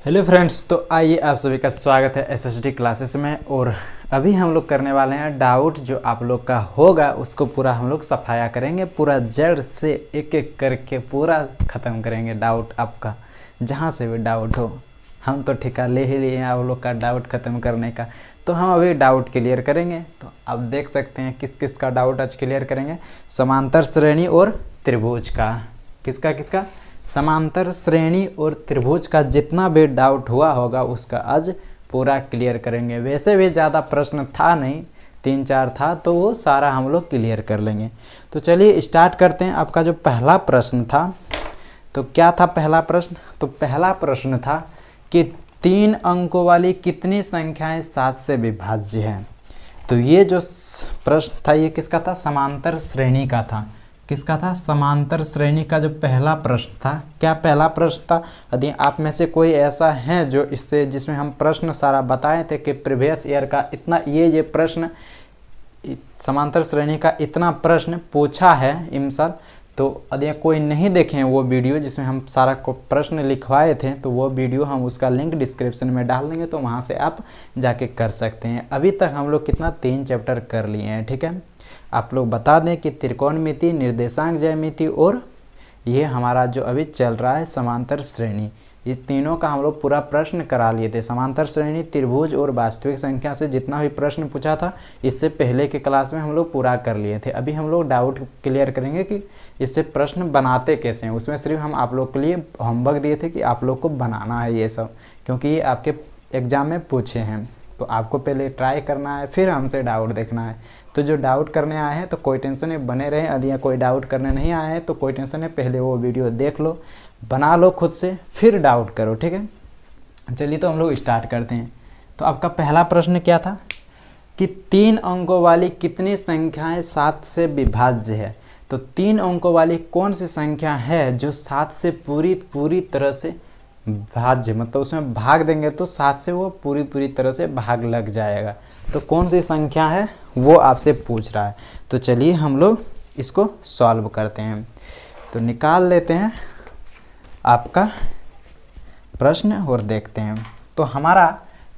Hello friends, तो आइए आप सभी का स्वागत है एसएसटी क्लासेस में। और अभी हम लोग करने वाले हैं डाउट जो आप लोग का होगा उसको पूरा हम लोग सफाया करेंगे, पूरा जड़ से एक एक करके पूरा ख़त्म करेंगे डाउट आपका, जहाँ से भी डाउट हो। हम तो ठेका ले ही लिए हैं आप लोग का डाउट ख़त्म करने का, तो हम अभी डाउट क्लियर करेंगे। तो आप देख सकते हैं किस किस का डाउट आज क्लियर करेंगे। समांतर श्रेणी और त्रिभुज का, किसका किसका, समांतर श्रेणी और त्रिभुज का जितना भी डाउट हुआ होगा उसका आज पूरा क्लियर करेंगे। वैसे भी ज़्यादा प्रश्न था नहीं, 3-4 था, तो वो सारा हम लोग क्लियर कर लेंगे। तो चलिए स्टार्ट करते हैं। आपका जो पहला प्रश्न था, तो क्या था पहला प्रश्न? तो पहला प्रश्न था कि 3 अंकों वाली कितनी संख्याएं 7 से विभाज्य हैं। तो ये जो प्रश्न था ये किसका था? समांतर श्रेणी का था। किसका था? समांतर श्रेणी का जो पहला प्रश्न था। क्या पहला प्रश्न था? यदि आप में से कोई ऐसा है जो इससे जिसमें हम प्रश्न सारा बताए थे कि प्रीवियस ईयर का इतना ये प्रश्न, समांतर श्रेणी का इतना प्रश्न पूछा है इमसल, तो यदि कोई नहीं देखें वो वीडियो जिसमें हम सारा को प्रश्न लिखवाए थे, तो वो वीडियो हम उसका लिंक डिस्क्रिप्शन में डाल देंगे, तो वहाँ से आप जाके कर सकते हैं। अभी तक हम लोग कितना 3 चैप्टर कर लिए हैं। ठीक है, आप लोग बता दें कि त्रिकोणमिति, निर्देशांक ज्यामिति और ये हमारा जो अभी चल रहा है समांतर श्रेणी, ये तीनों का हम लोग पूरा प्रश्न करा लिए थे। समांतर श्रेणी, त्रिभुज और वास्तविक संख्या से जितना भी प्रश्न पूछा था इससे पहले के क्लास में हम लोग पूरा कर लिए थे। अभी हम लोग डाउट क्लियर करेंगे कि इससे प्रश्न बनाते कैसे हैं। उसमें सिर्फ हम आप लोग के लिए होमवर्क दिए थे कि आप लोग को बनाना है ये सब, क्योंकि ये आपके एग्जाम में पूछे हैं। तो आपको पहले ट्राई करना है, फिर हमसे डाउट देखना है। तो जो डाउट करने आए हैं तो कोई टेंशन नहीं, बने रहे। यदि कोई डाउट करने नहीं आए हैं तो कोई टेंशन नहीं, पहले वो वीडियो देख लो, बना लो खुद से, फिर डाउट करो। ठीक है, चलिए तो हम लोग स्टार्ट करते हैं। तो आपका पहला प्रश्न क्या था कि 3 अंकों वाली कितनी संख्याएं 7 से विभाज्य है। तो 3 अंकों वाली कौन सी संख्या है जो 7 से पूरी तरह से भाज्य, मतलब उसमें भाग देंगे तो 7 से वो पूरी तरह से भाग लग जाएगा। तो कौन सी संख्या है वो आपसे पूछ रहा है। तो चलिए हम लोग इसको सॉल्व करते हैं। तो निकाल लेते हैं आपका प्रश्न और देखते हैं। तो हमारा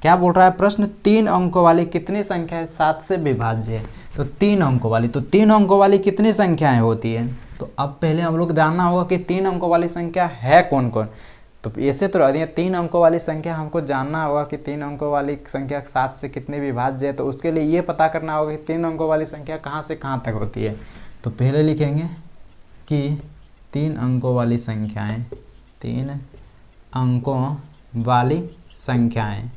क्या बोल रहा है प्रश्न? 3 अंकों वाली कितनी संख्या है 7 से विभाज्य है। तो 3 अंकों वाली, तो 3 अंकों वाली कितनी संख्याएं होती है? तो अब पहले हम लोग जानना होगा कि 3 अंकों वाली संख्या है कौन कौन। तो ऐसे तो रह दिया 3 अंकों वाली संख्या, हमको जानना होगा कि 3 अंकों वाली संख्या 7 से कितने विभाज्य है। तो उसके लिए ये पता करना होगा कि 3 अंकों वाली संख्या कहाँ से कहाँ तक होती है। तो पहले लिखेंगे कि 3 अंकों वाली संख्याएं, 3 अंकों वाली संख्याएं,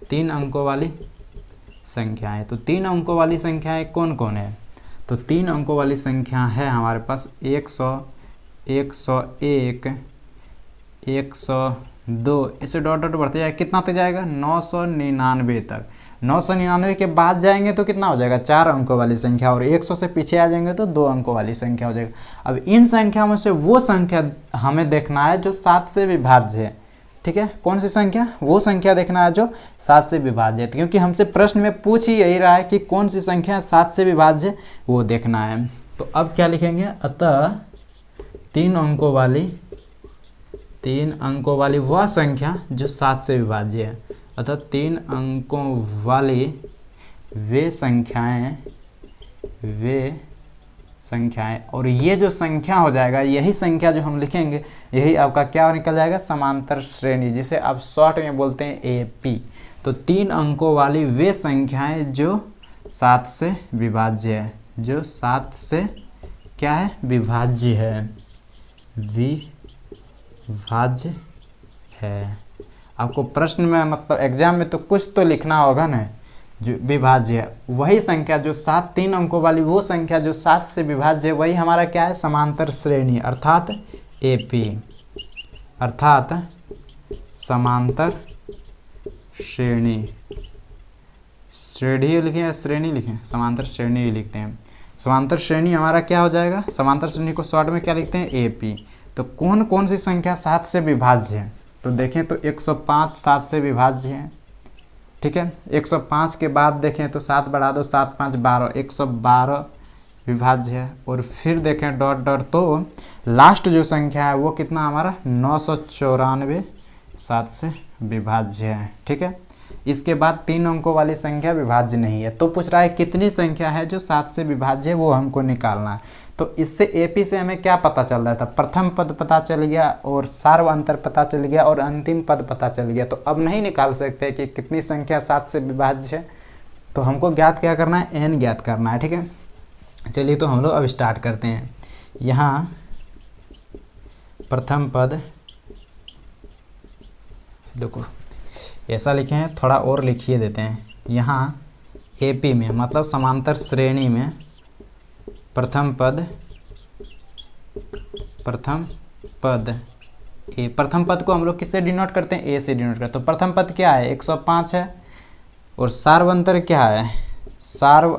3 अंकों वाली संख्याएं। तो 3 अंकों वाली संख्याएं कौन कौन है? तो 3 अंकों वाली संख्या है हमारे पास 100, 101, 102, ऐसे डॉट डॉट बढ़ते जाएगा। कितना तक जाएगा? 999 तक। 999 के बाद जाएंगे तो कितना हो जाएगा? 4 अंकों वाली संख्या। और 100 से पीछे आ जाएंगे तो 2 अंकों वाली संख्या हो जाएगा। अब इन संख्या में से वो संख्या हमें देखना है जो 7 से विभाज्य है। ठीक है, कौन सी संख्या? वो संख्या देखना है जो 7 से विभाज्य है। क्योंकि हमसे प्रश्न में पूछ ही यही रहा है कि कौन सी संख्या 7 से विभाज्य है, वो देखना है। तो अब क्या लिखेंगे? अतः 3 अंकों वाली वह संख्या जो 7 से विभाज्य है। अतः 3 अंकों वाली वे संख्याएं, और ये जो संख्या हो जाएगा, यही संख्या जो हम लिखेंगे, यही आपका क्या निकल जाएगा? समांतर श्रेणी, जिसे आप शॉर्ट में बोलते हैं AP। तो 3 अंकों वाली वे संख्याएं जो 7 से विभाज्य है, जो 7 से क्या है? विभाज्य है, विभाज्य है। आपको प्रश्न में मतलब एग्जाम में तो कुछ तो लिखना होगा ना, जो विभाज्य है वही संख्या जो 3 अंकों वाली वो संख्या जो 7 से विभाज्य है, वही हमारा क्या है? समांतर श्रेणी, अर्थात AP, अर्थात समांतर श्रेणी। श्रेणी लिखें या श्रेणी लिखें? समांतर श्रेणी ही लिखते हैं। समांतर श्रेणी हमारा क्या हो जाएगा? समांतर श्रेणी को शॉर्ट में क्या लिखते हैं? AP। तो कौन कौन सी संख्या 7 से विभाज्य है? तो देखें तो 105 7 से विभाज्य है। ठीक है, 105 के बाद देखें तो 7 बढ़ा दो, 7 5 12, 112 विभाज्य है। और फिर देखें डॉट डॉट, तो लास्ट जो संख्या है वो कितना हमारा 994 7 से विभाज्य है। ठीक है, इसके बाद 3 अंकों वाली संख्या विभाज्य नहीं है। तो पूछ रहा है कितनी संख्या है जो 7 से विभाज्य है, वो हमको निकालना है। तो इससे एपी से हमें क्या पता चल रहा था, प्रथम पद पता चल गया और सार्व अंतर पता चल गया और अंतिम पद पता चल गया। तो अब नहीं निकाल सकते कि कितनी संख्या 7 से विभाज्य है, तो हमको ज्ञात क्या करना है, n ज्ञात करना है। ठीक है, चलिए तो हम लोग अब स्टार्ट करते हैं। यहाँ प्रथम पद, देखो ऐसा लिखे हैं, थोड़ा और लिखिए देते हैं। यहाँ एपी में मतलब समांतर श्रेणी में प्रथम पद ए, प्रथम पद को हम लोग किससे डिनोट करते हैं, ए से डिनोट करते हैं। तो प्रथम पद क्या है, 105 है। और सार्व अंतर क्या है, सार्व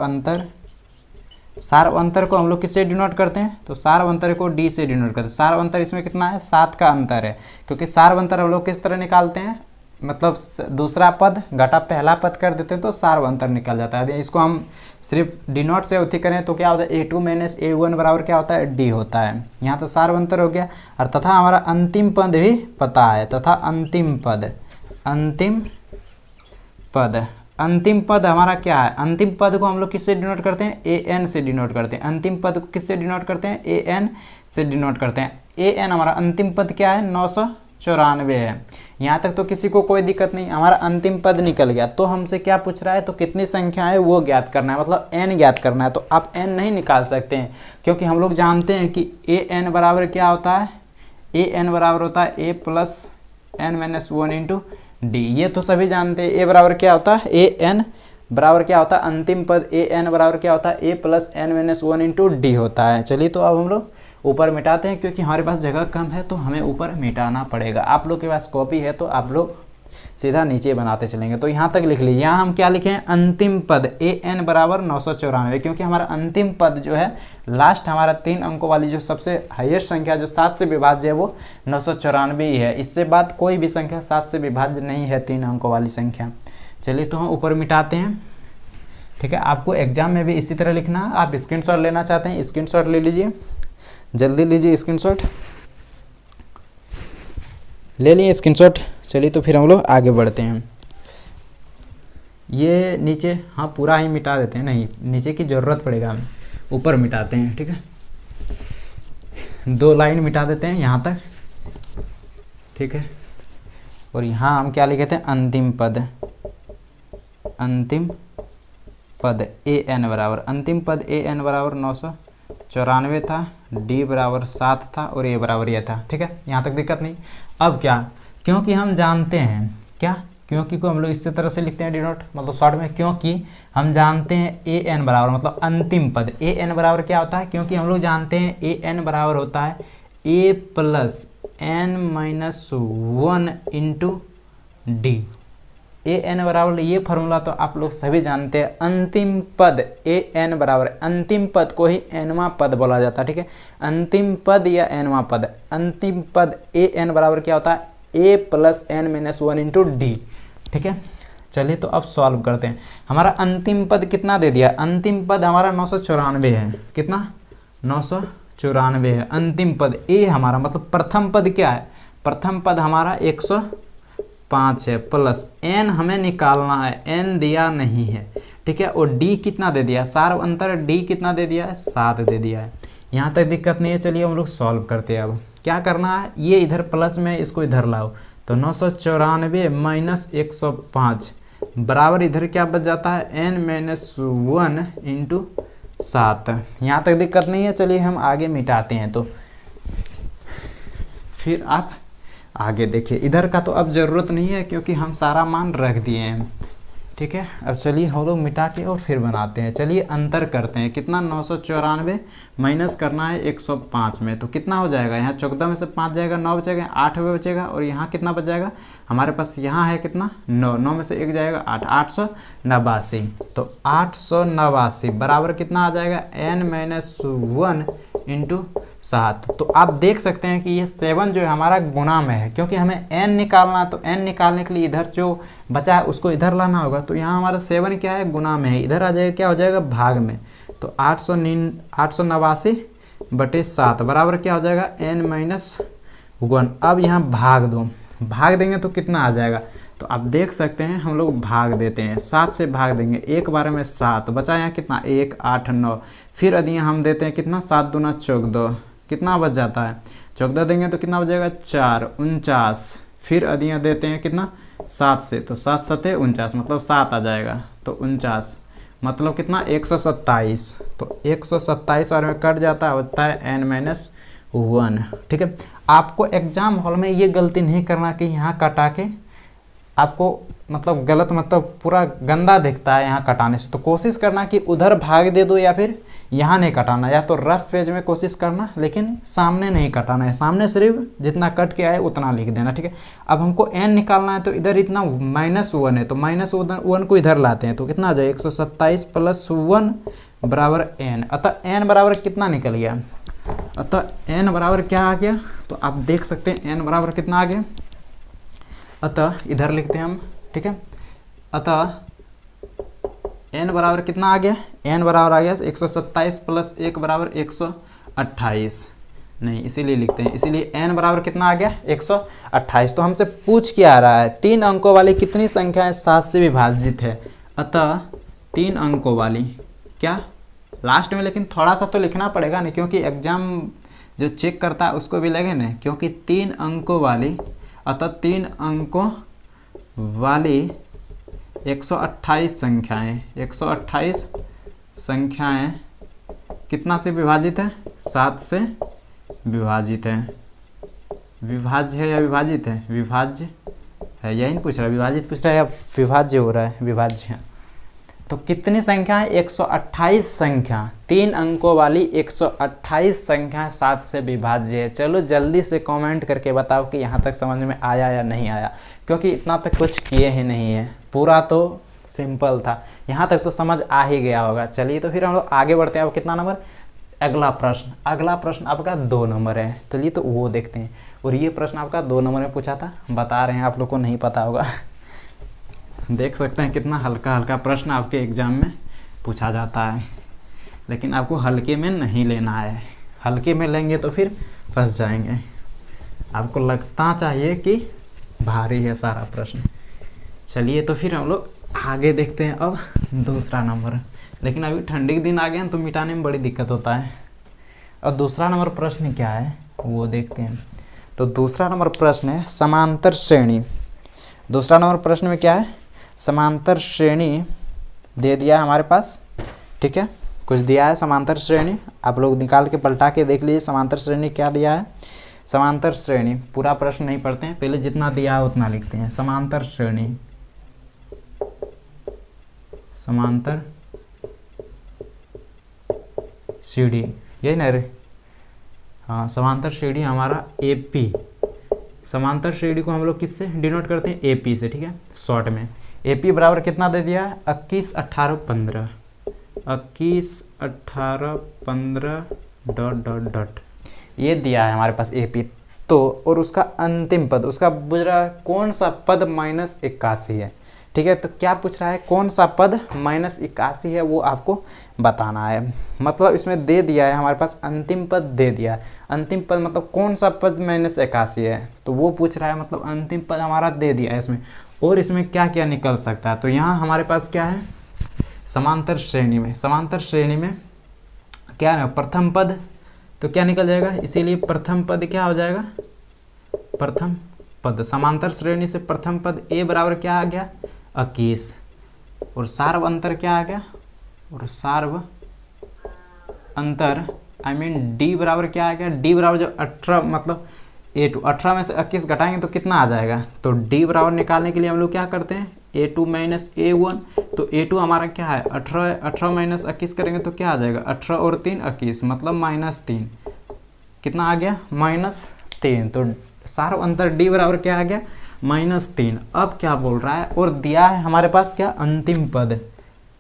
अंतर को हम लोग किससे डिनोट करते हैं, तो सार्व अंतर को डी से डिनोट करते हैं। सार्व अंतर इसमें कितना है, 7 का अंतर है, क्योंकि सार्व अंतर हम लोग किस तरह निकालते हैं, मतलब दूसरा पद घटा पहला पद कर देते हैं तो सार्व अंतर निकल जाता है। इसको हम सिर्फ डिनोट से उठी करें तो क्या होता है, a2 - a1 बराबर क्या होता है, d होता है। यहाँ तो सार्व अंतर हो गया। और तथा हमारा अंतिम पद भी पता है, तथा अंतिम पद हमारा क्या है, अंतिम पद को हम लोग किससे डिनोट करते हैं, an से डिनोट करते हैं। अंतिम पद को किससे डिनोट करते हैं, an से डिनोट करते हैं। an हमारा अंतिम पद क्या है, 994 है। यहाँ तक तो किसी को कोई दिक्कत नहीं, हमारा अंतिम पद निकल गया। तो हमसे क्या पूछ रहा है, तो कितनी संख्या है वो ज्ञात करना है, मतलब n ज्ञात करना है। तो आप n नहीं निकाल सकते हैं, क्योंकि हम लोग जानते हैं कि an बराबर क्या होता है, an बराबर होता है a + n - 1 × d। ये तो सभी जानते हैं। a बराबर क्या होता है, an बराबर क्या होता है, अंतिम पद an बराबर क्या होता है, a + n - 1 × d होता है। चलिए तो अब हम लोग ऊपर मिटाते हैं, क्योंकि हमारे पास जगह कम है तो हमें ऊपर मिटाना पड़ेगा। आप लोग के पास कॉपी है तो आप लोग सीधा नीचे बनाते चलेंगे। तो यहाँ तक लिख लीजिए। यहाँ हम क्या लिखें, अंतिम पद an बराबर 994, क्योंकि हमारा अंतिम पद जो है लास्ट हमारा 3 अंकों वाली जो सबसे हाईएस्ट संख्या जो 7 से विभाज्य है वो 994 ही है। इससे बाद कोई भी संख्या 7 से विभाज्य नहीं है, 3 अंकों वाली संख्या। चलिए तो हम ऊपर मिटाते हैं। ठीक है, आपको एग्जाम में भी इसी तरह लिखना। आप स्क्रीनशॉट लेना चाहते हैं, स्क्रीनशॉट ले लीजिए, जल्दी लीजिए स्क्रीनशॉट। ले लिए स्क्रीनशॉट। चलिए तो फिर हम लोग आगे बढ़ते हैं। ये नीचे हाँ पूरा ही मिटा देते हैं, नहीं नीचे की ज़रूरत पड़ेगा, हम ऊपर मिटाते हैं। ठीक है, 2 लाइन मिटा देते हैं यहाँ तक। ठीक है, और यहाँ हम क्या लिखे थे, अंतिम पद an बराबर, अंतिम पद an बराबर 994 था, d बराबर 7 था और a बराबर यह था। ठीक है, यहाँ तक दिक्कत नहीं। अब क्या, क्योंकि हम जानते हैं क्या, क्योंकि को हम लोग इस तरह से लिखते हैं डिनोट, मतलब शॉर्ट में, क्योंकि हम जानते हैं an बराबर मतलब अंतिम पद an बराबर क्या होता है, क्योंकि हम लोग जानते हैं an बराबर होता है a + n - 1 × d। an बराबर ये फॉर्मूला तो आप लोग सभी जानते हैं। अंतिम पद an बराबर, अंतिम पद को ही nवां पद बोला जाता है। ठीक है, अंतिम पद या nवां पद, अंतिम पद an बराबर क्या होता है, a + n - 1 × d। ठीक है, चलिए तो अब सॉल्व करते हैं। हमारा अंतिम पद कितना दे दिया, अंतिम पद हमारा 994 है। कितना, 994 है अंतिम पद। a हमारा मतलब प्रथम पद क्या है, प्रथम पद हमारा 105 है, प्लस n हमें निकालना है, n दिया नहीं है। ठीक है, और d कितना दे दिया, सार्व अंतर d कितना दे दिया है, 7 दे दिया है। यहाँ तक दिक्कत नहीं है। चलिए हम लोग सॉल्व करते हैं। अब क्या करना है, ये इधर प्लस में इसको इधर लाओ, तो 994 - 105 बराबर इधर क्या बच जाता है, n - 1 × 7। यहाँ तक दिक्कत नहीं है। चलिए हम आगे मिटाते हैं, तो फिर आप आगे देखिए। इधर का तो अब ज़रूरत नहीं है, क्योंकि हम सारा मान रख दिए हैं। ठीक है, अब चलिए हम लोग मिटा के और फिर बनाते हैं। चलिए अंतर करते हैं, कितना, 994 माइनस करना है 105 में, तो कितना हो जाएगा, यहाँ 14 में से 5 जाएगा, 9 बचेगा, 8 में बचेगा, और यहाँ कितना बच जाएगा हमारे पास, यहाँ है कितना, 9, 9 में से 1 जाएगा 8, 889। तो 889 बराबर कितना आ जाएगा, n - 1 × 7। तो आप देख सकते हैं कि ये 7 जो है हमारा गुणा में है, क्योंकि हमें n निकालना है। तो n निकालने के लिए इधर जो बचा है उसको इधर लाना होगा। तो यहाँ हमारा 7 क्या है, गुणा में है, इधर आ जाएगा, क्या हो जाएगा, भाग में। तो 889/7 बराबर क्या हो जाएगा, n - 1। अब यहाँ भाग दो, भाग देंगे तो कितना आ जाएगा, तो आप देख सकते हैं हम लोग भाग देते हैं, 7 से भाग देंगे, एक बार में 7 बचा, यहाँ कितना 1 8 9, फिर यदि हम देते हैं कितना 7 दूना 14, कितना बच जाता है, 14 देंगे तो कितना बचेगा 4 49, फिर यदि यहाँ देते हैं कितना 7 से, तो 7 7 49 मतलब 7 आ जाएगा, तो 49 मतलब कितना 127, तो 127 और में कट जाता है, होता है n-1। ठीक है, आपको एग्जाम हॉल में ये गलती नहीं करना कि यहाँ कटा के आपको मतलब गलत मतलब पूरा गंदा दिखता है यहाँ कटाने से, तो कोशिश करना कि उधर भाग दे दो या फिर यहाँ नहीं कटाना, या तो रफ पेज में कोशिश करना, लेकिन सामने नहीं कटाना है, सामने सिर्फ जितना कट के आए उतना लिख देना। ठीक है, अब हमको n निकालना है, तो इधर इतना -1 है, तो -1 को इधर लाते हैं, तो कितना आ जाए 127 + 1 बराबर n, अतः n बराबर कितना निकल गया, अतः n बराबर क्या आ गया, तो आप देख सकते हैं n बराबर कितना आ गया, अतः इधर लिखते हैं हम। ठीक है, अतः n बराबर कितना आ गया, n बराबर आ गया 127 + 1 बराबर 128, नहीं इसीलिए लिखते हैं, इसीलिए n बराबर कितना आ गया 128। तो हमसे पूछ क्या आ रहा है, 3 अंकों वाली कितनी संख्याएं 7 से विभाजित है, अतः 3 अंकों वाली क्या लास्ट में, लेकिन थोड़ा सा तो लिखना पड़ेगा नहीं, क्योंकि एग्जाम जो चेक करता है उसको भी लगे ना, क्योंकि 3 अंकों वाली, अतः 3 अंकों वाली 128 संख्याएं, 128 संख्याएं कितना से विभाजित है, 7 से विभाजित है, विभाज्य है या विभाजित है, विभाज्य है, यही नहीं पूछ रहा, विभाजित पूछ रहा है या विभाज्य हो रहा है, विभाज्य है। तो कितनी संख्या है 128 संख्या, 3 अंकों वाली 128 संख्या 7 से विभाज्य है। चलो जल्दी से कमेंट करके बताओ कि यहाँ तक समझ में आया या नहीं आया, क्योंकि इतना तक कुछ किए ही नहीं है, पूरा तो सिंपल था, यहाँ तक तो समझ आ ही गया होगा। चलिए तो फिर हम लोग आगे बढ़ते हैं। अब कितना नंबर, अगला प्रश्न आपका 2 नंबर है, चलिए तो वो देखते हैं। और ये प्रश्न आपका 2 नंबर में पूछा था, बता रहे हैं आप लोग को नहीं पता होगा देख सकते हैं कितना हल्का हल्का प्रश्न आपके एग्जाम में पूछा जाता है, लेकिन आपको हल्के में नहीं लेना है, हल्के में लेंगे तो फिर फंस जाएंगे। आपको लगता चाहिए कि भारी है सारा प्रश्न। चलिए तो फिर हम लोग आगे देखते हैं अब दूसरा नंबर, लेकिन अभी ठंडी के दिन आ गए हैं तो मिटाने में बड़ी दिक्कत होता है। और दूसरा नंबर प्रश्न क्या है वो देखते हैं। तो दूसरा नंबर प्रश्न है समांतर श्रेणी। दूसरा नंबर प्रश्न में क्या है, समांतर श्रेणी दे दिया है हमारे पास। ठीक है, कुछ दिया है समांतर श्रेणी, आप लोग निकाल के पलटा के देख लीजिए समांतर श्रेणी क्या दिया है। समांतर श्रेणी पूरा प्रश्न नहीं पढ़ते हैं, पहले जितना दिया है उतना लिखते हैं। समांतर श्रेणी, समांतर सीढ़ी, यही ना रे, हाँ समांतर श्रेणी हमारा AP। समांतर श्रेणी को हम लोग किससे डिनोट करते हैं, AP से। ठीक है, शॉर्ट में AP बराबर कितना दे दिया है 21 18 15, 21 18 15 ... ये दिया है हमारे पास AP। तो और उसका अंतिम पद, उसका पूछ रहा है कौन सा पद -81 है। ठीक है, तो क्या पूछ रहा है, कौन सा पद -81 है वो आपको बताना है। मतलब इसमें दे दिया है हमारे पास अंतिम पद दे दिया है। अंतिम पद मतलब कौन सा पद -81 है, तो वो पूछ रहा है, मतलब अंतिम पद हमारा दे दिया है इसमें। और इसमें क्या क्या निकल सकता है, तो यहाँ हमारे पास क्या है समांतर श्रेणी में, समांतर श्रेणी में क्या है प्रथम पद, तो क्या निकल जाएगा, इसीलिए प्रथम पद क्या हो जाएगा, प्रथम पद। समांतर श्रेणी से प्रथम पद A बराबर क्या आ गया 21, और सार्व अंतर क्या आ गया, और सार्व अंतर D बराबर क्या आ गया, D बराबर जो 18 मतलब A2, 18 में से 21 घटाएंगे तो कितना आ जाएगा। तो D बराबर निकालने के लिए हम लोग क्या करते हैं A2 - A1, तो A2 हमारा क्या है 18, 18 - 21 करेंगे तो क्या आ जाएगा 18 और 3 21 मतलब -3, कितना आ गया -3। तो सार्व अंतर D बराबर क्या आ गया -3। अब क्या बोल रहा है, और दिया है हमारे पास क्या अंतिम पद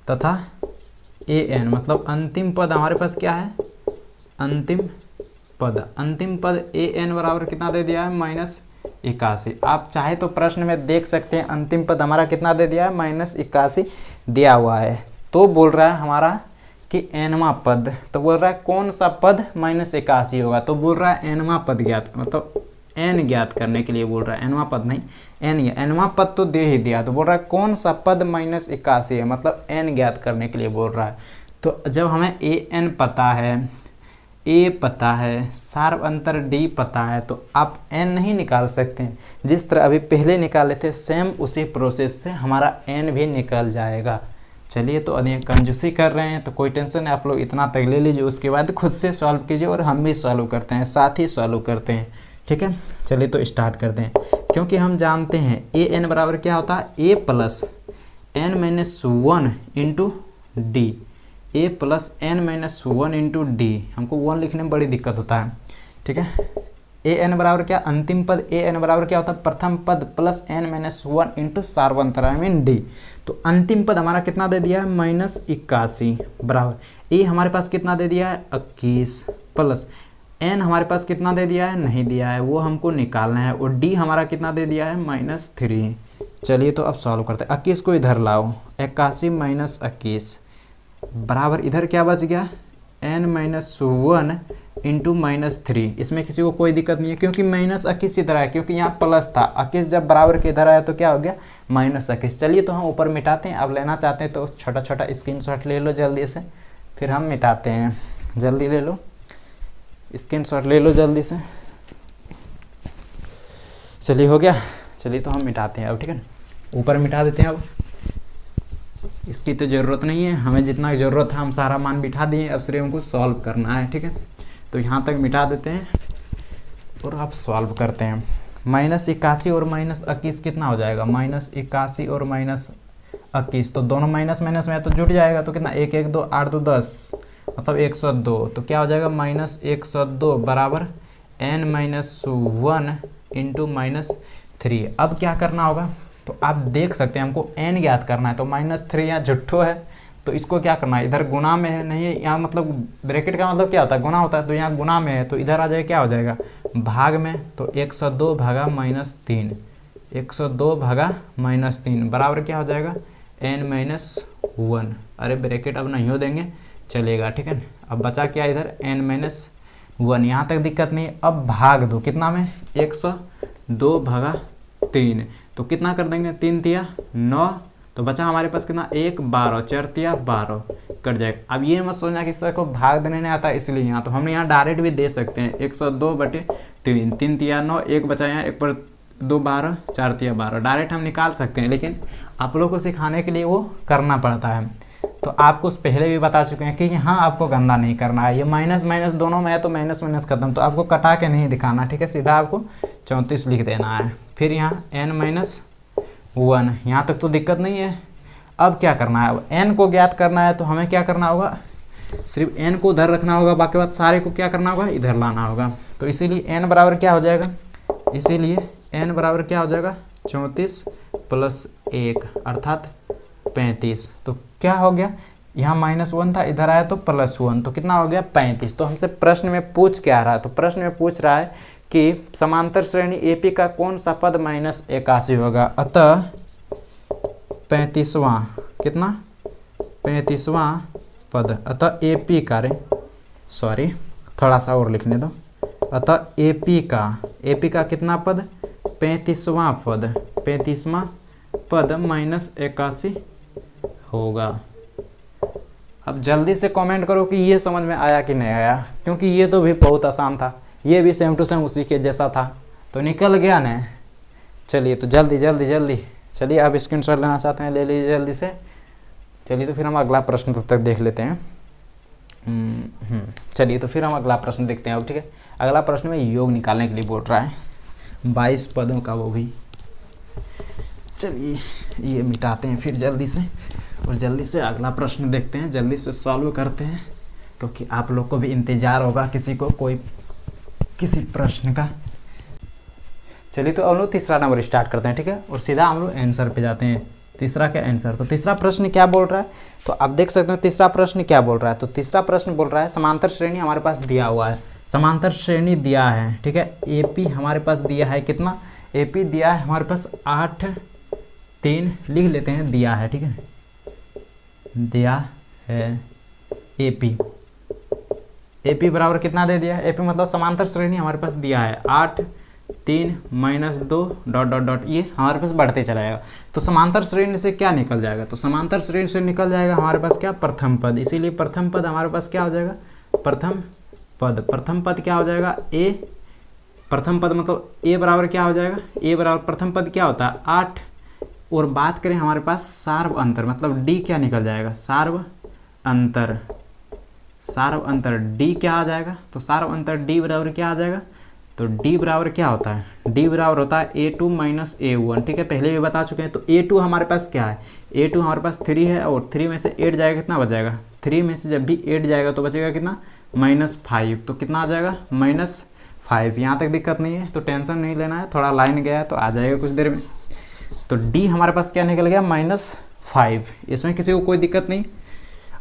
तथा AN, मतलब अंतिम पद हमारे पास क्या है अंतिम पद। अंतिम पद AN बराबर कितना दे दिया है -81। आप चाहे तो प्रश्न में देख सकते हैं अंतिम पद हमारा कितना दे दिया है -81 दिया हुआ है। तो बोल रहा है हमारा कि nवां पद, तो बोल रहा है कौन सा पद -81 होगा, तो बोल रहा है nवां पद ज्ञात, मतलब n ज्ञात करने के लिए बोल रहा है, nवां पद नहीं, nवां पद तो दे ही दिया, तो बोल रहा है कौन सा पद -81 है, मतलब n ज्ञात करने के लिए बोल रहा है। तो जब हमें an पता है, a पता है, सार्व अंतर d पता है, तो आप n नहीं निकाल सकते हैं। जिस तरह अभी पहले निकाले थे सेम उसी प्रोसेस से हमारा n भी निकल जाएगा। चलिए, तो अधिक कंजूसी कर रहे हैं तो कोई टेंशन नहीं, आप लोग इतना तक ले लीजिए, उसके बाद खुद से सॉल्व कीजिए और हम भी सॉल्व करते हैं, साथ ही सॉल्व करते हैं, ठीक है। चलिए तो स्टार्ट करते हैं, क्योंकि हम जानते हैं ए एन बराबर क्या होता है, a plus n minus 1 into D, a plus n minus 1 into D. हमको 1 लिखने में बड़ी दिक्कत होता है, ठीक है। ए एन बराबर क्या, अंतिम पद ए एन बराबर क्या होता है, प्रथम पद प्लस n माइनस 1 इंटू सार्वंतर आई मीन डी। तो अंतिम पद हमारा कितना दे दिया है, -81 बराबर ए हमारे पास कितना दे दिया है, 21 प्लस n हमारे पास कितना दे दिया है, नहीं दिया है, वो हमको निकालना है, और d हमारा कितना दे दिया है, -3। चलिए तो अब सॉल्व करते हैं। 21 को इधर लाओ, 81 माइनस 21 बराबर इधर क्या बच गया, n माइनस 1 इंटू -3। इसमें किसी को कोई दिक्कत नहीं है, क्योंकि -21 इधर आया, क्योंकि यहाँ प्लस था, 21 जब बराबर के इधर आया तो क्या हो गया, -21। चलिए तो हम ऊपर मिटाते हैं। अब लेना चाहते हैं तो छोटा छोटा स्क्रीनशॉट ले लो जल्दी से, फिर हम मिटाते हैं। जल्दी ले लो, स्क्रीनशॉट ले लो जल्दी से। चलिए हो गया, चलिए तो हम मिटाते हैं अब, ठीक है, ऊपर मिटा देते हैं। अब इसकी तो ज़रूरत नहीं है, हमें जितना ज़रूरत है हम सारा मान बिठा दिए, अब सिर्फ हमको सॉल्व करना है, ठीक है। तो यहाँ तक मिटा देते हैं और अब सॉल्व करते हैं। -81 और -21 कितना हो जाएगा, -81 और -21, तो दोनों माइनस माइनस में तो जुट जाएगा, तो कितना 1 1 2 8 2 10, मतलब 102। तो क्या हो जाएगा, -102 बराबर n माइनस 1 इंटू -3। अब क्या करना होगा, तो आप देख सकते हैं हमको n ज्ञात करना है, तो -3 यहाँ झुट्ठो है, तो इसको क्या करना है, इधर गुना में है, नहीं यहाँ मतलब ब्रैकेट का मतलब क्या होता है, गुना होता है, तो यहाँ गुना में है, तो इधर आ जाएगा क्या हो जाएगा, भाग में, तो 102 भागा -3, 102 भागा -3 बराबर क्या हो जाएगा, n माइनस 1। अरे ब्रैकेट अब नहीं हो देंगे, चलेगा, ठीक है। अब बचा क्या इधर, n माइनस 1, यहाँ तक दिक्कत नहीं। अब भाग दो कितना में, 102 भागा 3, तो कितना कर देंगे, 3 तिया 9, तो बचा हमारे पास कितना, 1 12, 4 तिया 12 कट जाएगा। अब ये मत सोचना कि सर को भाग देने नहीं आता इसलिए यहाँ, तो हम यहाँ डायरेक्ट भी दे सकते हैं, 102/3, 3 तिया 9, 1 बचा यहाँ, 1 पर 2 12, 4 तिया 12, डायरेक्ट हम निकाल सकते हैं, लेकिन आप लोगों को सिखाने के लिए वो करना पड़ता है। तो आपको पहले भी बता चुके हैं कि यहाँ आपको गंदा नहीं करना है, ये माइनस माइनस दोनों में है तो माइनस माइनस खत्म, तो आपको कटा के नहीं दिखाना, ठीक है, सीधा आपको 34 लिख देना है। फिर यहाँ n माइनस 1, यहाँ तक तो दिक्कत नहीं है। अब क्या करना है, अब n को ज्ञात करना है, तो हमें क्या करना होगा, सिर्फ n को उधर रखना होगा, बाकी बात सारे को क्या करना होगा, इधर लाना होगा। तो इसीलिए n बराबर क्या हो जाएगा, इसीलिए n बराबर क्या हो जाएगा, 34 + 1 अर्थात 35। तो क्या हो गया, यहाँ -1 था, इधर आया तो +1, तो कितना हो गया 35। तो हमसे प्रश्न में पूछ क्या रहा है, तो प्रश्न में पूछ रहा है कि समांतर श्रेणी एपी का कौन सा पद -81 होगा, अतः 35वां कितना, 35वां पद, अतः एपी का, सॉरी थोड़ा सा और लिखने दो, अतः एपी का कितना पद, 35वां पद, 35वां पद -81 होगा। अब जल्दी से कमेंट करो कि ये समझ में आया कि नहीं आया, क्योंकि ये तो भी बहुत आसान था, ये भी सेम टू सेम उसी के जैसा था, तो निकल गया ना। चलिए तो जल्दी जल्दी जल्दी, चलिए आप स्क्रीनशॉट लेना चाहते हैं ले लीजिए जल्दी से। चलिए तो फिर हम अगला प्रश्न तब तक देख लेते हैं। चलिए तो फिर हम अगला प्रश्न देखते हैं अब, ठीक है। अगला प्रश्न में योग निकालने के लिए बोल रहा है, 22 पदों का वो भी। चलिए ये मिटाते हैं फिर जल्दी से, और जल्दी से अगला प्रश्न देखते हैं, जल्दी से सॉल्व करते हैं, क्योंकि आप लोग को भी इंतज़ार होगा किसी को कोई किसी प्रश्न का। चलिए तो हम लोग तीसरा नंबर स्टार्ट करते हैं, ठीक है, और सीधा हम लोग आंसर पे जाते हैं। तीसरा क्या आंसर, तो तीसरा प्रश्न क्या बोल रहा है, तो आप देख सकते हो तीसरा प्रश्न क्या बोल रहा है। तो तीसरा प्रश्न बोल रहा है समांतर श्रेणी हमारे पास दिया हुआ है, समांतर श्रेणी दिया है, ठीक है। एपी हमारे पास दिया है कितना, एपी दिया है हमारे पास 8 3 लिख लेते हैं, दिया है, ठीक है, दिया है एपी। एपी बराबर कितना दे दिया है, एपी मतलब समांतर श्रेणी हमारे पास दिया है 8 3 माइनस 2 डॉट डॉट डॉट, ये हमारे पास बढ़ते चला जाएगा। तो समांतर श्रेणी से क्या निकल जाएगा, तो समांतर श्रेणी से निकल जाएगा हमारे पास क्या, प्रथम पद। इसीलिए प्रथम पद हमारे पास क्या हो जाएगा, प्रथम पद। प्रथम पद क्या हो जाएगा, ए, प्रथम पद मतलब ए बराबर क्या हो जाएगा, ए बराबर प्रथम पद क्या होता है 8। और बात करें हमारे पास सार्व अंतर, मतलब डी क्या निकल जाएगा, सार्व अंतर। सार्व अंतर डी क्या आ जाएगा, तो सार्व अंतर डी बराबर क्या आ जाएगा, तो डी बराबर क्या होता है, डी बराबर होता है A2 माइनस A1। ठीक है, पहले भी बता चुके हैं। तो A2 हमारे पास क्या है, A2 हमारे पास 3 है, और 3 में से 8 जाएगा कितना बचेगा, 3 में से जब भी 8 जाएगा तो बचेगा कितना, -5। तो कितना आ जाएगा, -5। यहाँ तक दिक्कत नहीं है, तो टेंशन नहीं लेना है, थोड़ा लाइन गया है तो आ जाएगा कुछ देर में। तो डी हमारे पास क्या निकल गया, -5। इसमें किसी को कोई दिक्कत नहीं।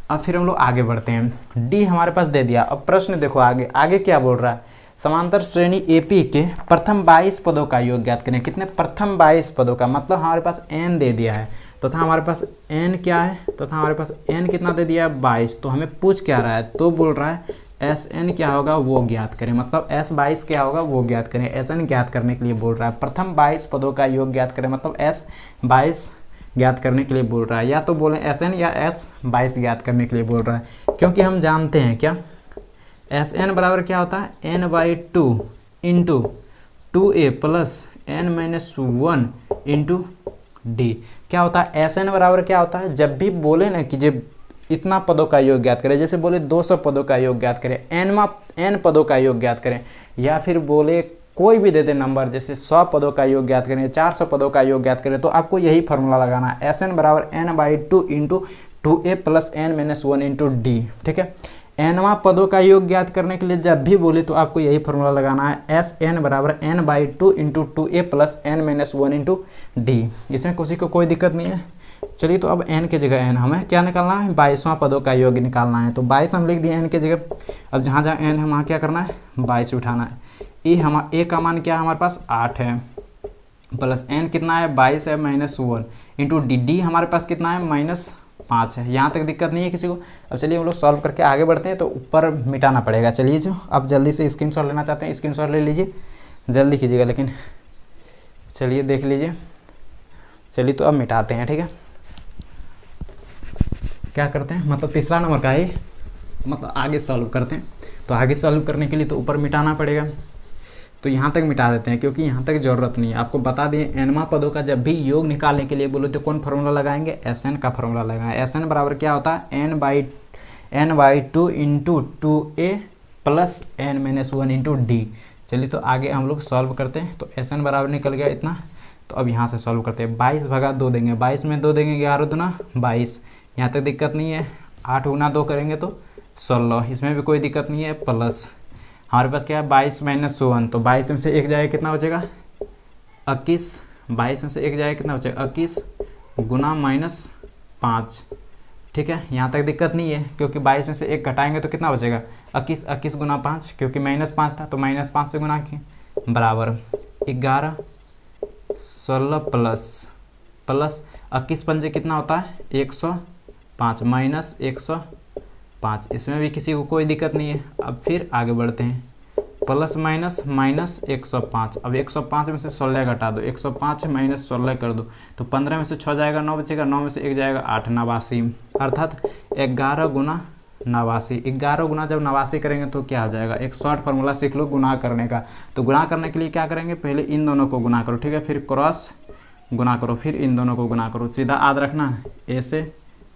अब फिर हम लोग आगे बढ़ते हैं, डी हमारे पास दे दिया। अब प्रश्न देखो आगे, आगे क्या बोल रहा है, समांतर श्रेणी एपी के प्रथम 22 पदों का योग ज्ञात करें। कितने, प्रथम 22 पदों का, मतलब हमारे पास n दे दिया है, तथा हमारे पास n क्या है, तथा हमारे पास n कितना दे दिया है 22। तो हमें पूछ क्या रहा है, तो बोल रहा है Sn क्या होगा वो ज्ञात करें, मतलब S22 क्या होगा वो ज्ञात करें। Sn ज्ञात करने के लिए बोल रहा है, प्रथम 22 पदों का योग ज्ञात करें, मतलब S22 ज्ञात करने के लिए बोल रहा है। या तो बोलें Sn या S22 ज्ञात करने के लिए बोल रहा है, क्योंकि हम जानते हैं क्या, Sn बराबर क्या होता है, n/2 into 2a plus n-1 into D. क्या होता है, Sn बराबर क्या होता है, जब भी बोले ना कि जब इतना पदों का योग ज्ञात करें, जैसे बोले 200 पदों का योग ज्ञात करें, n पदों का योग ज्ञात करें, या फिर बोले कोई भी दे दे नंबर, जैसे 100 पदों का योग ज्ञात करें, 400 पदों का योग ज्ञात करें, तो आपको यही फार्मूला लगाना है, Sn बराबर n/2 into 2a plus n-1 into D. ठीक है, nवां पदों का योग ज्ञात करने के लिए जब भी बोले तो आपको यही फार्मूला लगाना है, Sn बराबर n/2 into 2a plus n-1 into D. इसमें किसी को कोई दिक्कत नहीं है। चलिए, तो अब n की जगह n हमें क्या निकालना है, 22वां पदों का योग निकालना है। तो 22 हम लिख दिए n की जगह। अब जहाँ जहाँ n है वहाँ क्या करना है, 22 उठाना है। ए का मान क्या है हमारे पास 8 है, प्लस n कितना है 22 है, -1 इंटू डी हमारे पास कितना है -5 है। यहाँ तक दिक्कत नहीं है किसी को। अब चलिए हम लोग सॉल्व करके आगे बढ़ते हैं, तो ऊपर मिटाना पड़ेगा। चलिए, जो अब जल्दी से स्क्रीनशॉट लेना चाहते हैं स्क्रीनशॉट ले लीजिए, जल्दी कीजिएगा लेकिन। चलिए देख लीजिए। चलिए, तो अब मिटाते हैं। ठीक है, क्या करते हैं, मतलब तीसरा नंबर का ही मतलब आगे सॉल्व करते हैं। तो आगे सॉल्व करने के लिए तो ऊपर मिटाना पड़ेगा, तो यहाँ तक मिटा देते हैं क्योंकि यहाँ तक ज़रूरत नहीं है। आपको बता दें, nवां पदों का जब भी योग निकालने के लिए बोलो तो कौन फार्मूला लगाएंगे, Sn का फार्मूला लगाएंगे। Sn बराबर क्या होता है, n/2 into 2a plus n-1 into D. चलिए, तो आगे हम लोग सॉल्व करते हैं। तो Sn बराबर निकल गया इतना। तो अब यहाँ से सॉल्व करते हैं, 22 भगा 2 देंगे, 22 में 2 देंगे 11 दूना 22। यहाँ तक दिक्कत नहीं है। 8 गुना 2 करेंगे तो 16, इसमें भी कोई दिक्कत नहीं है। प्लस हमारे पास क्या है 22 - 1, तो 22 में से 1 जाएगा कितना बचेगा 21। 22 में से 1 जाएगा कितना बचेगा 21 गुना -5। ठीक है, यहाँ तक दिक्कत नहीं है क्योंकि 22 में से 1 घटाएंगे तो कितना बचेगा 21। 21 गुना 5, क्योंकि -5 था तो -5 से गुना किए बराबर 11। 16 प्लस 21 पंजे कितना होता है 105 माइनस 105। इसमें भी किसी को कोई दिक्कत नहीं है। अब फिर आगे बढ़ते हैं, प्लस माइनस -105। अब 105 में से 16 घटा दो, 105 - 16 कर दो तो 15 में से 6 जाएगा 9 बचेगा, 9 में से 1 जाएगा 8, 89। अर्थात 11 गुना 89। 11 गुना जब 89 करेंगे तो क्या हो जाएगा, एक शॉर्ट फार्मूला सीख लो गुना करने का। तो गुना करने के लिए क्या करेंगे, पहले इन दोनों को गुना करो, ठीक है, फिर क्रॉस गुना करो, फिर इन दोनों को गुना करो, सीधा याद रखना ऐसे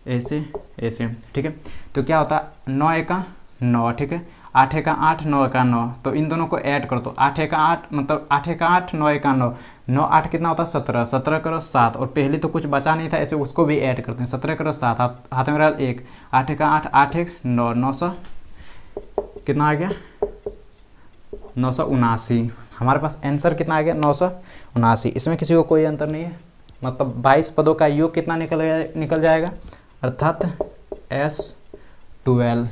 ऐसे ऐसे। ठीक है, तो क्या होता है 9 एका 9, ठीक है, 8 एका 8, 9 एका 9, तो इन दोनों को ऐड कर दो। 8 एका 8 मतलब 8 एका 8, 9 एका 9, 9 8 कितना होता है 17, 17 करो 7, और पहले तो कुछ बचा नहीं था ऐसे उसको भी ऐड करते हैं। 17 करो 7, हाथ में रहा 1, 8 एका 8, 8 1 9, 900 कितना आ गया 979। हमारे पास आंसर कितना आ गया 979। इसमें किसी को कोई अंतर नहीं है, मतलब 22 पदों का योग कितना निकल जाएगा, अर्थात S12।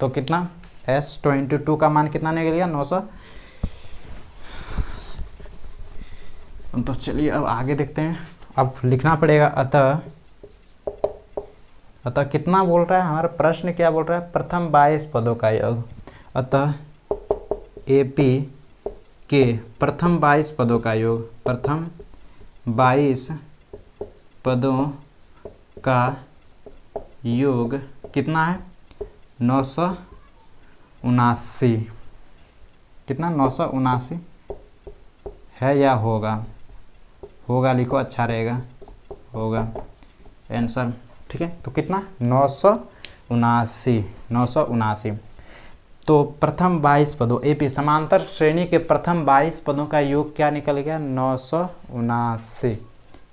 तो कितना S22 का मान कितना निकल गया 900। तो चलिए अब आगे देखते हैं, अब लिखना पड़ेगा अतः कितना बोल रहा है हमारा प्रश्न, क्या बोल रहा है, प्रथम 22 पदों का योग। अतः AP के प्रथम 22 पदों का योग, प्रथम 22 पदों का योग कितना है? 979। कितना? 979 है या होगा? होगा लिखो, अच्छा रहेगा, होगा आंसर। ठीक है, तो कितना? 979। 979। तो प्रथम 22 पदों, एपी समांतर श्रेणी के प्रथम 22 पदों का योग क्या निकल गया? 979।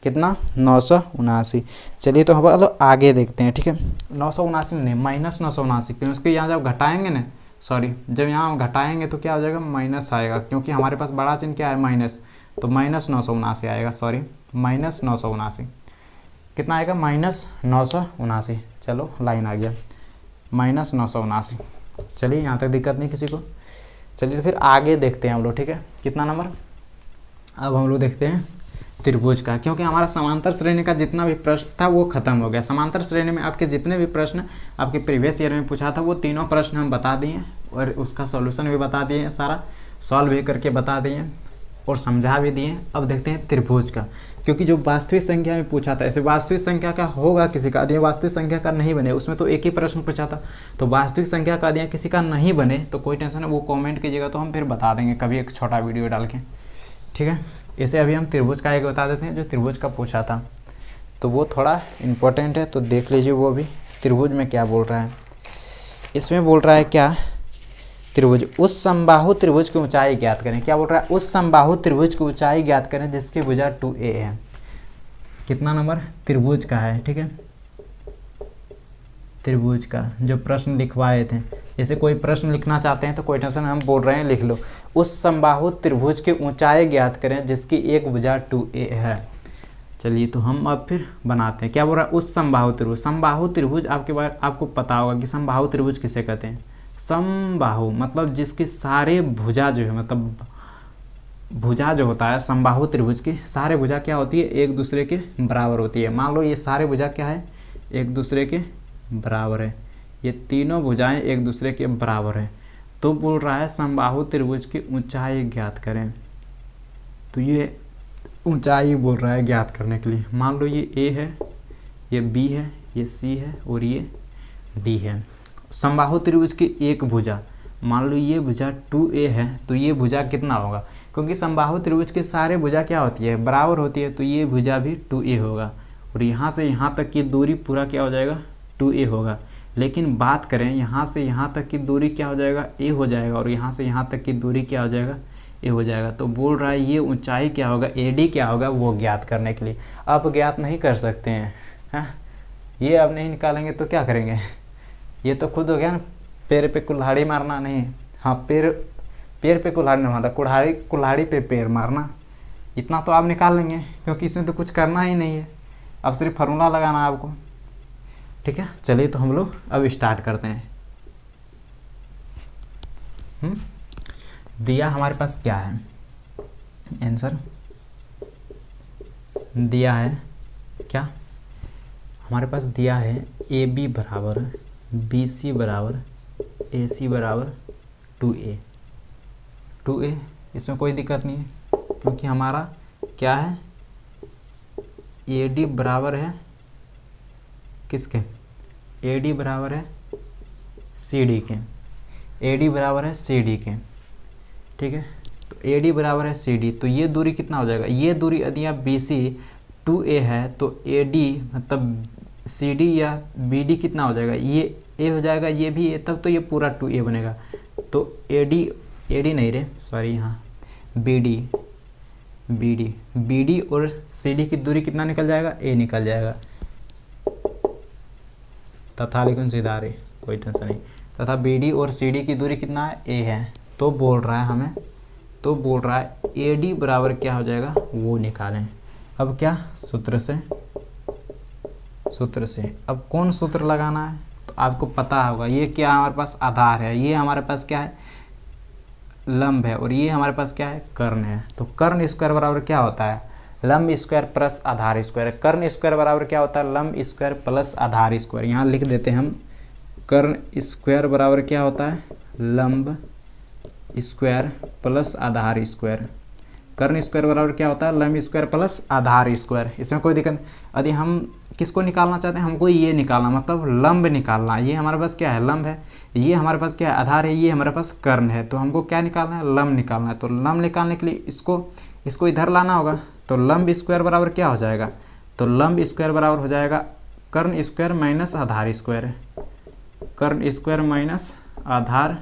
कितना? 979। चलिए तो हम आगे देखते हैं। ठीक है, 979 नहीं, -979, क्योंकि उसके यहाँ जब घटाएंगे ना, सॉरी, जब यहाँ हम घटाएंगे तो क्या हो जाएगा? माइनस आएगा, क्योंकि हमारे पास बड़ा चिन्ह क्या है? माइनस, तो -979 आएगा, सॉरी, -979। कितना आएगा? -979। चलो लाइन आ गया, -979। चलिए, यहाँ तक दिक्कत नहीं किसी को। चलिए तो फिर आगे देखते हैं हम लोग। ठीक है, कितना नंबर? अब हम लोग देखते हैं त्रिभुज का, क्योंकि हमारा समांतर श्रेणी का जितना भी प्रश्न था वो खत्म हो गया। समांतर श्रेणी में आपके जितने भी प्रश्न आपके प्रीवियस ईयर में पूछा था वो तीनों प्रश्न हम बता दिए और उसका सॉल्यूशन भी बता दिए, सारा सॉल्व भी करके बता दिए और समझा भी दिए। अब देखते हैं त्रिभुज का, क्योंकि जो वास्तविक संख्या में पूछा था, ऐसे वास्तविक संख्या का होगा किसी का अध्ययन, वास्तविक संख्या का नहीं बने, उसमें तो एक ही प्रश्न पूछा था, तो वास्तविक संख्या का अध्ययन किसी का नहीं बने तो कोई टेंशन है, वो कमेंट कीजिएगा तो हम फिर बता देंगे कभी एक छोटा वीडियो डाल के। ठीक है, इसे अभी हम त्रिभुज का एक बता देते हैं जो त्रिभुज का पूछा था, तो वो थोड़ा इम्पोर्टेंट है, तो देख लीजिए वो भी त्रिभुज में क्या बोल रहा है। इसमें बोल रहा है क्या? त्रिभुज, उस समबाहु त्रिभुज की ऊंचाई ज्ञात करें। क्या बोल रहा है? उस समबाहु त्रिभुज की ऊंचाई ज्ञात करें जिसकी भुजा 2a है। कितना नंबर? त्रिभुज का है। ठीक है, त्रिभुज का जो प्रश्न लिखवाए थे, जैसे कोई प्रश्न लिखना चाहते हैं तो कोई टेंशन, हम बोल रहे हैं लिख लो, उस समबाहु त्रिभुज की ऊंचाई ज्ञात करें जिसकी एक भुजा 2a है। चलिए तो हम अब फिर बनाते हैं। क्या बोल रहा है? उस समबाहु त्रिभुज। समबाहु त्रिभुज आपके बारे आपको पता होगा कि समबाहु त्रिभुज किसे कहते हैं। समबाहु मतलब जिसके सारे भुजा जो है, मतलब भुजा जो होता है समबाहु त्रिभुज की सारे भुजा क्या होती है? एक दूसरे के बराबर होती है। मान लो ये सारे भुजा क्या है? एक दूसरे के बराबर है, ये तीनों भुजाएं एक दूसरे के बराबर है। तो बोल रहा है समबाहु त्रिभुज की ऊंचाई ज्ञात करें, तो ये ऊंचाई बोल रहा है ज्ञात करने के लिए। मान लो ये A है, ये B है, ये C है और ये D है। समबाहु त्रिभुज की एक भुजा, मान लो ये भुजा 2a है, तो ये भुजा कितना होगा? क्योंकि समबाहु त्रिभुज के सारे भुजा क्या होती है? बराबर होती है, तो ये भुजा भी 2a होगा और यहाँ से यहाँ तक की दूरी पूरा क्या हो जाएगा? 2a होगा। लेकिन बात करें यहाँ से यहाँ तक की दूरी क्या हो जाएगा? a हो जाएगा और यहाँ से यहाँ तक की दूरी क्या हो जाएगा? a हो जाएगा। तो बोल रहा है ये ऊंचाई क्या होगा? AD क्या होगा? वो ज्ञात करने के लिए। आप ज्ञात नहीं कर सकते हैं, हाँ, ये अब नहीं निकालेंगे तो क्या करेंगे? ये तो खुद हो गया ना, पैर पे कुल्हाड़ी मारना नहीं, हाँ, पैर पे कुल्हाड़ी नहीं मारना, कुल्हाड़ी पे पैर मारना। इतना तो आप निकाल लेंगे, क्योंकि इसमें तो कुछ करना ही नहीं है, अब सिर्फ फार्मूला लगाना है आपको। ठीक है, चलिए तो हम लोग अब स्टार्ट करते हैं। दिया हमारे पास क्या है? आंसर दिया है क्या? हमारे पास दिया है AB बराबर BC बराबर AC बराबर 2a। इसमें कोई दिक्कत नहीं है, क्योंकि हमारा क्या है? AD बराबर है किसके? AD बराबर है CD के। AD बराबर है CD के। ठीक है, तो AD बराबर है CD, तो ये दूरी कितना हो जाएगा? ये दूरी यदि आप BC 2a है तो AD मतलब CD या BD कितना हो जाएगा? ये A हो जाएगा, ये भी A, तब तो ये पूरा 2a बनेगा। तो AD नहीं रे, सॉरी, यहाँ BD और CD की दूरी कितना निकल जाएगा? A निकल जाएगा। तथा लिखूं सीधा रे, कोई टेंशन नहीं। तथा BD और CD की दूरी कितना है? A है। तो बोल रहा है हमें, तो बोल रहा है AD बराबर क्या हो जाएगा? वो निकालें। अब क्या? सूत्र से। अब कौन सूत्र लगाना है? तो आपको पता होगा, ये क्या हमारे पास? आधार है, ये हमारे पास क्या है? लंब है, और ये हमारे पास क्या है? कर्ण है। तो कर्ण स्क्वायर बराबर क्या होता है? लंब स्क्वायर प्लस आधार स्क्वायर। कर्ण स्क्वायर बराबर क्या होता है? लंब स्क्वायर प्लस आधार स्क्वायर। यहाँ लिख देते हैं हम, कर्ण स्क्वायर बराबर क्या होता है? लंब स्क्वायर प्लस आधार स्क्वायर। कर्ण स्क्वायर बराबर क्या होता है, लंब स्क्वायर प्लस आधार स्क्वायर। इसमें कोई दिक्कत नहीं। यदि हम किसको निकालना चाहते हैं, हमको ये निकालना, मतलब लंब निकालना। ये हमारे पास क्या है, लंब है। ये हमारे पास क्या है, आधार है। ये हमारे पास कर्ण है। तो हमको क्या निकालना है, लंब निकालना है। तो लंब निकालने के लिए इसको इधर लाना होगा। तो लंब स्क्वायर बराबर क्या हो जाएगा, तो लंब स्क्वायर बराबर हो जाएगा कर्ण स्क्वायर माइनस आधार स्क्वायर। कर्ण स्क्वायर माइनस आधार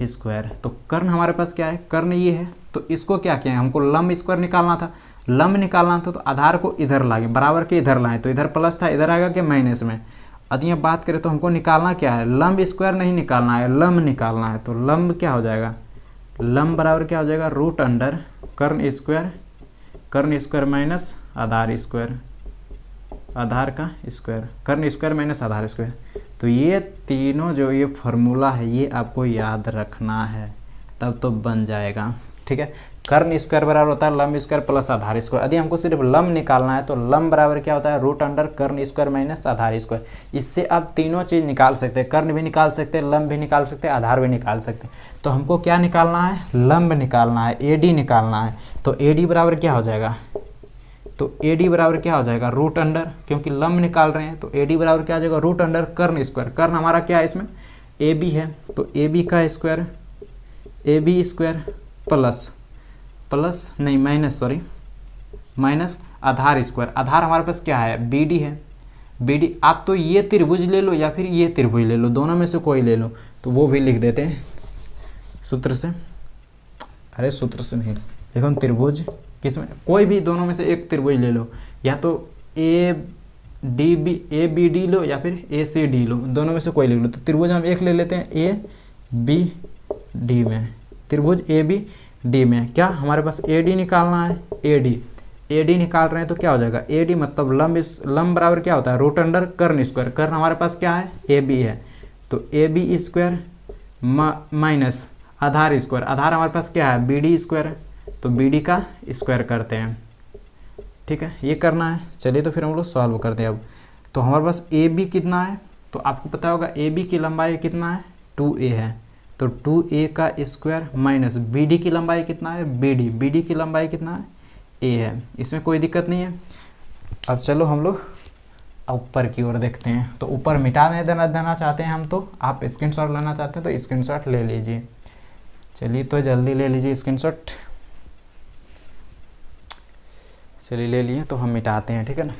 स्क्वायर। तो कर्ण हमारे पास क्या है, कर्ण ये है। तो इसको क्या किया है, हमको लंब स्क्वायर निकालना था। लंब निकालना था तो आधार को इधर लाए, बराबर के इधर लाए। तो इधर प्लस था, इधर आएगा क्या, माइनस में। यदि यहाँ बात करें तो हमको निकालना क्या है, लंब स्क्वायर नहीं निकालना है, लंब निकालना है। तो लंब क्या हो जाएगा, लंब बराबर क्या हो जाएगा, रूट अंडर कर्ण स्क्वायर माइनस आधार स्क्वायर, आधार का स्क्वायर, कर्ण स्क्वायर माइनस आधार स्क्वायर। तो ये तीनों जो ये फार्मूला है ये आपको याद रखना है, तब तो बन जाएगा। ठीक है, कर्ण स्क्वायर बराबर होता है लंब स्क्वायर प्लस आधार स्क्वायर। यदि हमको सिर्फ लंब निकालना है तो लंब बराबर क्या होता है, रूट अंडर कर्ण स्क्वायर माइनस आधार स्क्वायर। इससे आप तीनों चीज़ निकाल सकते हैं, कर्ण भी निकाल सकते हैं, लंब भी निकाल सकते हैं, आधार भी निकाल सकते हैं। तो हमको क्या निकालना है, लंब निकालना है, एडी निकालना है। तो एडी बराबर क्या हो जाएगा, तो एडी बराबर क्या हो जाएगा, रूट अंडर, क्योंकि लंब निकाल रहे हैं तो एडी बराबर क्या हो जाएगा, रूट अंडर कर्ण स्क्वायर। कर्ण हमारा क्या है इसमें, ए बी है। तो ए बी का square, A B square minus आधार स्क्वायर। आधार हमारे पास क्या है, बी डी है। बी डी, आप तो ये त्रिभुज ले लो या फिर ये त्रिभुज ले लो, दोनों में से कोई ले लो। तो वो भी लिख देते हैं सूत्र से, अरे सूत्र से नहीं, देखो हम त्रिभुज किसमें, कोई भी दोनों में से एक त्रिभुज ले लो, या तो ए बी डी लो या फिर ए सी डी लो, दोनों में से कोई ले लो। तो त्रिभुज हम एक ले लेते हैं ए बी डी में, त्रिभुज ए बी डी में क्या हमारे पास ए डी निकालना है, ए डी निकाल रहे हैं। तो क्या हो जाएगा, ए डी मतलब लंब बराबर क्या होता है, रूट अंडर कर्ण स्क्वायर। कर्ण हमारे पास क्या है, ए बी है। तो ए बी स्क्वायर माइनस आधार स्क्वायर, आधार हमारे पास क्या है, बी डी स्क्वायर। तो बी डी का स्क्वायर करते हैं। ठीक है, ये करना है। चलिए तो फिर हम लोग सॉल्व करते हैं अब। तो हमारे पास ए बी कितना है, तो आपको पता होगा ए बी की लंबाई कितना है, 2a है। तो 2a का स्क्वायर माइनस बी डी की लंबाई कितना है, बी डी की लंबाई कितना है, a है। इसमें कोई दिक्कत नहीं है। अब चलो हम लोग ऊपर की ओर देखते हैं। तो ऊपर मिटाने देना चाहते हैं हम, तो आप स्क्रीनशॉट लेना चाहते हैं तो स्क्रीनशॉट ले लीजिए। चलिए तो जल्दी ले लीजिए स्क्रीनशॉट। चलिए ले लिए, तो हम मिटाते हैं, ठीक है ना।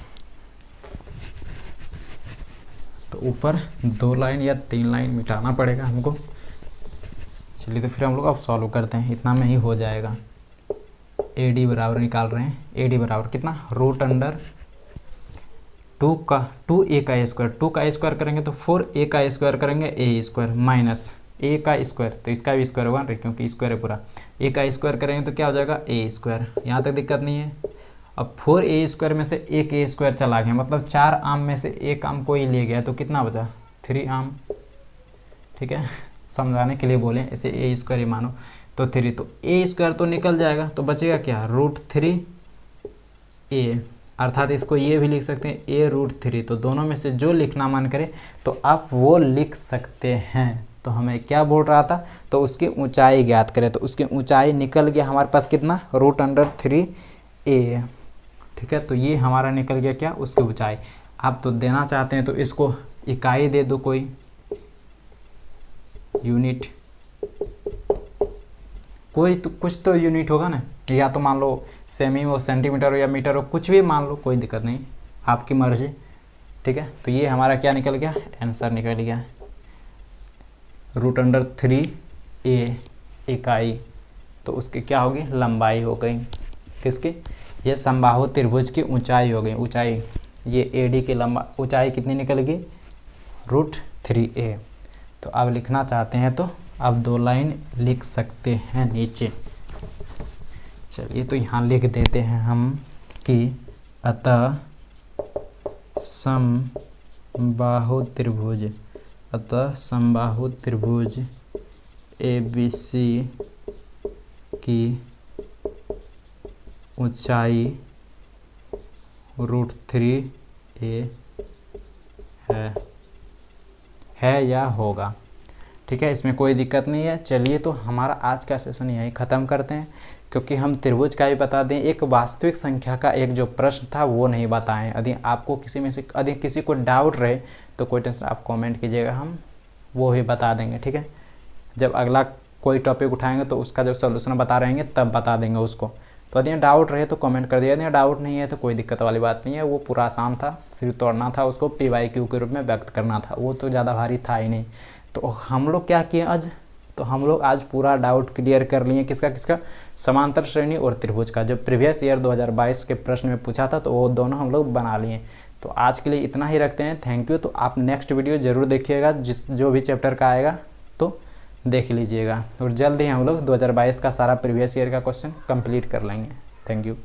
तो ऊपर 2 लाइन या 3 लाइन मिटाना पड़ेगा हमको। चलिए तो फिर हम लोग अब सॉल्व करते हैं, इतना में ही हो जाएगा। ए डी बराबर निकाल रहे हैं, ए डी बराबर कितना, रूट अंडर 2a का स्क्वायर, 2 का स्क्वायर करेंगे तो 4a का स्क्वायर करेंगे, a स्क्वायर माइनस a का स्क्वायर, तो इसका भी स्क्वायर होगा क्योंकि स्क्वायर है पूरा। a का स्क्वायर करेंगे तो क्या हो जाएगा, a स्क्वायर। यहाँ तक दिक्कत नहीं है। अब 4a स्क्वायर में से एक a स्क्वायर चला गया, मतलब 4 आम में से एक आम कोई ले गया, तो कितना बचा, 3 आम। ठीक है, समझाने के लिए बोले, ऐसे a स्क्वायर ही मानो। तो 3, तो a स्क्वायर तो निकल जाएगा, तो बचेगा क्या, √3a, अर्थात इसको ये भी लिख सकते हैं a√3। तो दोनों में से जो लिखना मन करे तो आप वो लिख सकते हैं। तो हमें क्या बोल रहा था, तो उसकी ऊंचाई ज्ञात करें। तो उसकी ऊंचाई निकल गया हमारे पास कितना, √3a। ठीक है, तो ये हमारा निकल गया क्या, उसकी ऊंचाई। आप तो देना चाहते हैं तो इसको इकाई दे दो, कोई यूनिट, कोई तो कुछ तो यूनिट होगा ना, या तो मान लो सेमी हो, सेंटीमीटर हो या मीटर हो, कुछ भी मान लो, कोई दिक्कत नहीं, आपकी मर्जी। ठीक है, तो ये हमारा क्या निकल गया, आंसर निकल गया √3a इकाई। तो उसकी क्या होगी, लंबाई हो गई, किसकी, ये समबाहु त्रिभुज की ऊंचाई हो गई। ऊंचाई ये AD की ऊंचाई कितनी निकलेगी, √3a। तो अब लिखना चाहते हैं तो अब 2 लाइन लिख सकते हैं नीचे। चलिए तो यहाँ लिख देते हैं हम कि अतः समबाहु त्रिभुज ABC की ऊंचाई √3a है या होगा। ठीक है, इसमें कोई दिक्कत नहीं है। चलिए तो हमारा आज का सेशन यहीं ख़त्म करते हैं, क्योंकि हम त्रिभुज का भी बता दें, एक वास्तविक संख्या का एक जो प्रश्न था वो नहीं बताएं। यदि आपको किसी में से यदि किसी को डाउट रहे तो कोई टेंशन, आप कमेंट कीजिएगा, हम वो भी बता देंगे। ठीक है, जब अगला कोई टॉपिक उठाएंगे तो उसका जो सोल्यूशन बता रहेंगे तब बता देंगे उसको। तो यदि डाउट रहे तो कमेंट कर दिया, यदि डाउट नहीं है तो कोई दिक्कत वाली बात नहीं है। वो पूरा आसान था, सिर्फ तोड़ना था उसको, PYQ के रूप में व्यक्त करना था, वो तो ज़्यादा भारी था ही नहीं। तो हम लोग क्या किए आज, तो हम लोग आज पूरा डाउट क्लियर कर लिए। किसका किसका, समांतर श्रेणी और त्रिभुज का, जो प्रीवियस ईयर 2022 के प्रश्न में पूछा था, तो वो दोनों हम लोग बना लिए। तो आज के लिए इतना ही रखते हैं, थैंक यू। तो आप नेक्स्ट वीडियो ज़रूर देखिएगा, जो भी चैप्टर का आएगा तो देख लीजिएगा, और जल्द ही हम लोग 2022 का सारा प्रीवियस ईयर का क्वेश्चन कंप्लीट कर लेंगे। Thank you.